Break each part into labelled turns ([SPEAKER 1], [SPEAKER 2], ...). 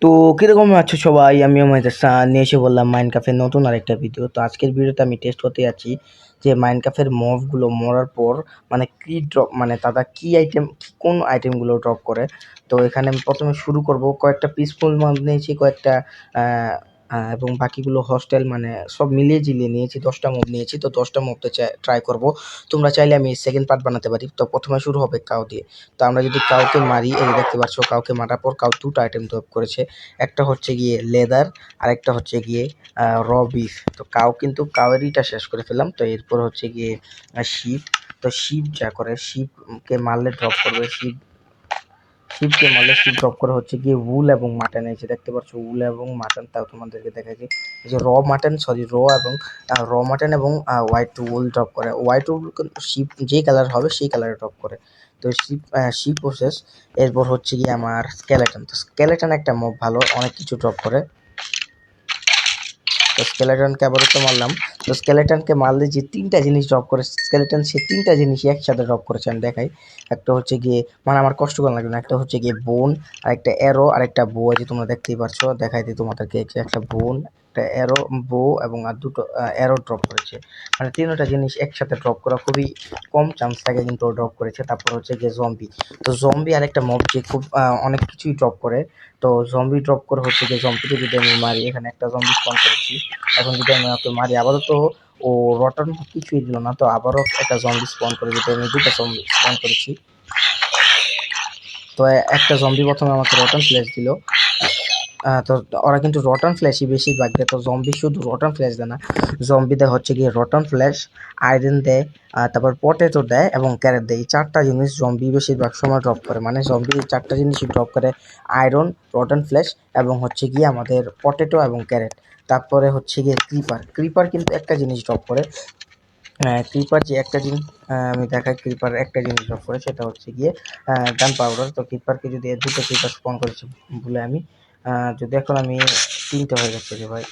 [SPEAKER 1] তো কিরকম আছো সবাই? আমিও মেহের নিয়ে এসে বললাম মাইনক্রাফটের নতুন আরেকটা ভিডিও। তো আজকের ভিডিওতে আমি টেস্ট করতে যাচ্ছি যে মাইনক্রাফটের মবগুলো মরার পর মানে কি ড্রপ, মানে তারা কি আইটেম, কোন আইটেমগুলো ড্রপ করে। তো এখানে আমি প্রথমে শুরু করব, কয়েকটা পিসফুল মব নিয়েছি, কয়েকটা এবং বাকিগুলো হস্টেল, মানে সব মিলিয়ে ঝিলিয়ে নিয়েছি। 10টা মব নিয়েছি, তো 10টা মবতে ট্রাই করব। তোমরা চাইলে আমি সেকেন্ড পার্ট বানাতে পারি। তো প্রথমে শুরু হবে কাউ দিয়ে। তো আমরা যদি কাউকে মারি, এই যে দেখতে পাচ্ছ, কাউকে মারার পর কাউ 2টা আইটেম ড্রপ করেছে। একটা হচ্ছে গিয়ে লেদার, আরেকটা হচ্ছে গিয়ে র বিফ। তো কাউ কিন্তু কাউয়েরইটা শেষ করে ফেললাম। তো এরপর হচ্ছে গিয়ে শিপ। তো শিপ যা করে, শিপকে মারলে ড্রপ করবে। শিপকে মারলে শিপ ড্রপ করে হচ্ছে গিয়ে উল এবং মাটন। এই যে দেখতে পাচ্ছ উল এবং মাটন। তাও তোমাদেরকে দেখাচ্ছি, এই যে র মাটন এবং হোয়াইট উল ড্রপ করে। হোয়াইট উল শিপ যে কালার হবে সেই কালারে ড্রপ করে। তো শিপ প্রসেস। এরপর হচ্ছে গিয়ে আমার স্কেলেটন। তো স্কেলেটন একটা মব ভালো, অনেক কিছু ড্রপ করে। তো স্কেলেটনকে আবারও তো মারলাম। তো স্কেলেটনকে মারলে যে 3টা জিনিস ড্রপ করে স্কেলেটন, সে 3টা জিনিসই একসাথে ড্রপ করেছে। আমি দেখাই। একটা হচ্ছে গিয়ে, মানে আমার কষ্ট করা লাগবে না, একটা হচ্ছে গিয়ে বোন, আরেকটা অ্যারো, আরেকটা বো। যে তোমরা দেখতেই পারছো, দেখাই দিই তোমাদেরকে। একটা বোন, একটা অ্যারো, বো এবং আর দুটো অ্যারো ড্রপ করেছে। মানে 3টা জিনিস একসাথে ড্রপ করা খুবই কম চান্স থাকে, কিন্তু ও ড্রপ করেছে। তারপর হচ্ছে গিয়ে জম্বি। তো জম্বি আরেকটা মব যে খুব অনেক কিছুই ড্রপ করে। তো জম্বি ড্রপ করে হচ্ছে গিয়ে, জম্বিকে যদি আমি মারি, এখানে একটা জম্বি স্পন করেছি। এখন যদি আমি ওকে মারি, আবারও তো ও রটার কিছুই দিল না। তো আবারও একটা জম্বি স্পন করে দিতে, আমি 2টা জম্বি স্পন করেছি। তো একটা জম্বি প্রথমে আমাকে রটন ফ্ল্যাশ দিল। তো ওরা কিন্তু রটন ফ্ল্যাশই বেশিরভাগ দেয়। তো জম্বি শুধু রটন ফ্ল্যাশ দেয় না, জম্বি দেয় হচ্ছে গিয়ে রটন ফ্ল্যাশ, আয়রন দেয়, তারপর পটেটো দেয় এবং ক্যারেট দেয়। এই 4টা জিনিস জম্বি বেশিরভাগ সময় ড্রপ করে। মানে জম্বি 4টা জিনিসই ড্রপ করে: আয়রন, রটন ফ্ল্যাশ এবং হচ্ছে গিয়ে আমাদের পটেটো এবং ক্যারেট। তারপরে হচ্ছে গিয়ে ক্রিপার কিন্তু একটা জিনিস ড্রপ করে। ক্রিপার যে একটা জিনিস, আমি দেখাই। ক্রিপার একটা জিনিস ড্রপ করে, সেটা হচ্ছে গিয়ে গান পাউডার। তো ক্রিপারকে যদি 2টো ক্রিপার স্পন করেছি বলে আমি, যদি এখন আমি 3টে হয়ে যাচ্ছে রে ভাই।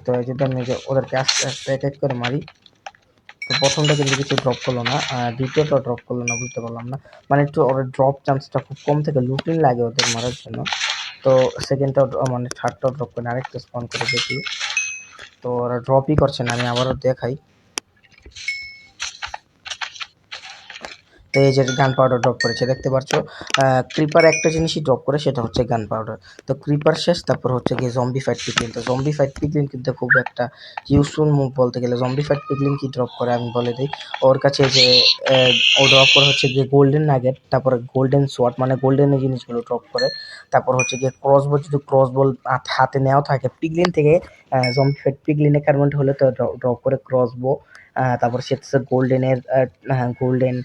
[SPEAKER 1] তো যদি আমি যে ওদেরকে আস্তে আস্তে এক এক করে মারি, তো প্রথমটা কিন্তু কিছু ড্রপ করলো না, দ্বিতীয়টা ড্রপ করলো না, বুঝতে পারলাম না। মানে একটু ওদের ড্রপ চান্সটা খুব কম থেকে, লুটিং লাগে ওদের মারার জন্য। তো সেকেন্ডটাও মানে থার্ডটাও ড্রপ করে আরেকটা স্পন করে দেখি। তো ওরা ড্রপই করছে না, আমি আবারও দেখাই। তো এই যে গান পাউডার ড্রপ করেছে, দেখতে পাচ্ছ। ক্রিপার একটা জিনিসই ড্রপ করে, সেটা হচ্ছে গান পাউডার। তো ক্রিপার শেষ। তারপর হচ্ছে গিয়ে জম্বি ফাইট পিগলিন। তো জম্বি ফাইট পিগলিন কিন্তু খুব একটা ইউজফুল মুভ বলতে গেলে। জম্বি ফাইট পিগলিন কি ড্রপ করে আমি বলে দিই। ওর কাছে যে ও ড্রপ করে হচ্ছে গিয়ে গোল্ডেন নাগেট, তারপরে গোল্ডেন সোয়ার্ড, মানে গোল্ডেন জিনিসগুলো ড্রপ করে। তারপর হচ্ছে গিয়ে ক্রসবো, যদি ক্রসবল হাতে নেওয়া থাকে পিগলিন থেকে, জম্বি ফাইট পিগলিনের কারণে হলে তো ড্রপ করে ক্রসবো। তারপর সে গোল্ডেনের গোল্ডেন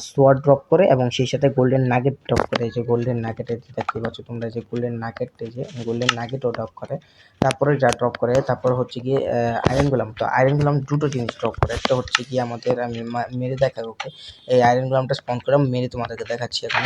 [SPEAKER 1] সোয়ার্ড ড্রপ করে এবং সেই সাথে গোল্ডেন নাগেট ড্রপ করে। এই যে গোল্ডেন নাগেটের দেখতে পাচ্ছ তোমরা, যে গোল্ডেন নাগেট, এই যে গোল্ডেন নাগেটও ড্রপ করে। তারপরে যা ড্রপ করে, তারপর হচ্ছে গিয়ে আয়রন গোলাম। তো আয়রন গোলাম 2টো জিনিস ড্রপ করে। একটা হচ্ছে গিয়ে আমাদের, আমি মেরে দেখাবো ওকে। এই আয়রন গোলামটা স্পন করে মেরে তোমাদেরকে দেখাচ্ছি এখন।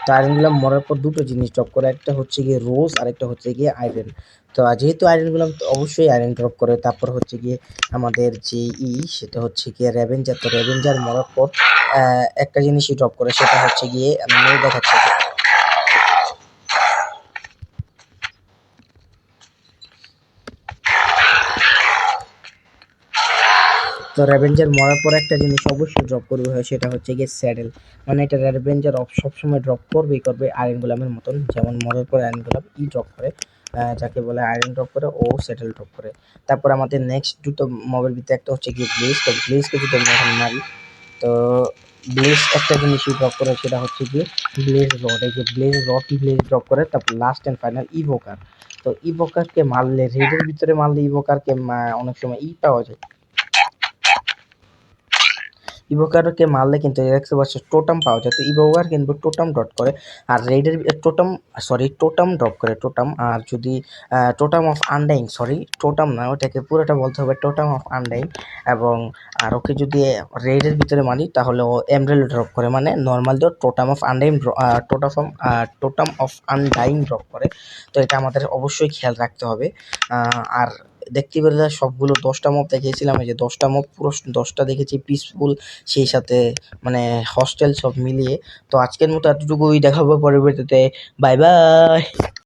[SPEAKER 1] তো আয়রন গুলাম মরার পর 2টো জিনিস ড্রপ করে, একটা হচ্ছে গিয়ে রোজ, আরেকটা হচ্ছে গিয়ে আয়রন। তো যেহেতু আয়রন গুলাম, তো অবশ্যই আয়রন ড্রপ করে। তারপর হচ্ছে গিয়ে আমাদের যে সেটা হচ্ছে গিয়ে রেভেঞ্জার। তো রেভেঞ্জার মরার পর একটা জিনিসই ড্রপ করে, সেটা হচ্ছে গিয়ে, আমি মেরে দেখাচ্ছি। তো রেভেঞ্জার মরার পর একটা জিনিস অবশ্যই ড্রপ করবে হয়, সেটা হচ্ছে গিয়ে স্যাডেল। মানে এটা রেভেঞ্জার সবসময় ড্রপ করবেই করবে, আয়রন গোলামের মতন। যেমন মরার পর আয়রন গোলাম ড্রপ করে, যাকে বলে আয়রন ড্রপ করে, ও স্যাডেল ড্রপ করে। তারপর আমাদের নেক্সট 2টো মবের ভিতরে একটা হচ্ছে গিয়ে ব্লেজ। তো ব্লেজকে যদি আমি এখন মারি, তো ব্লেজ একটা জিনিসই ড্রপ করে, সেটা হচ্ছে গিয়ে ব্লেজ রড। এই যে ব্লেজ ড্রপ করে। তারপর লাস্ট অ্যান্ড ফাইনাল ইভোকার। তো ইভোকারকে মারলে, রেডের ভিতরে মারলে ইভোকারকে অনেক সময় পাওয়া যায়। ইভোকারকে মারলে কিন্তু দেখতে পাচ্ছ টোটাম পাওয়া যায়। তো ইভোকার কিন্তু টোটাম ডট করে, আর রেডের টোটাম ড্রপ করে, টোটাম। আর যদি টোটাম অফ আনডাইং, টোটাম না, ওটাকে পুরোটা বলতে হবে টোটাম অফ আনডাইং। এবং আর ওকে যদি রেডের ভিতরে মারি, তাহলে ও এমরেল ড্রপ করে। মানে নর্মাল তো টোটাম অফ আনডাইং, টোটাম অফ আনডাইং ড্রপ করে। তো এটা আমাদের অবশ্যই খেয়াল রাখতে হবে। আর দেখতে পেলে সবগুলো 10টা মব দেখিয়েছিলাম, এই যে 10টা মব পুরো 10টা দেখেছি পিসফুল, সেই সাথে মানে হস্টেল সব মিলিয়ে। তো আজকের মতো এতটুকুই, দেখাবো পরবর্তীতে। Bye bye.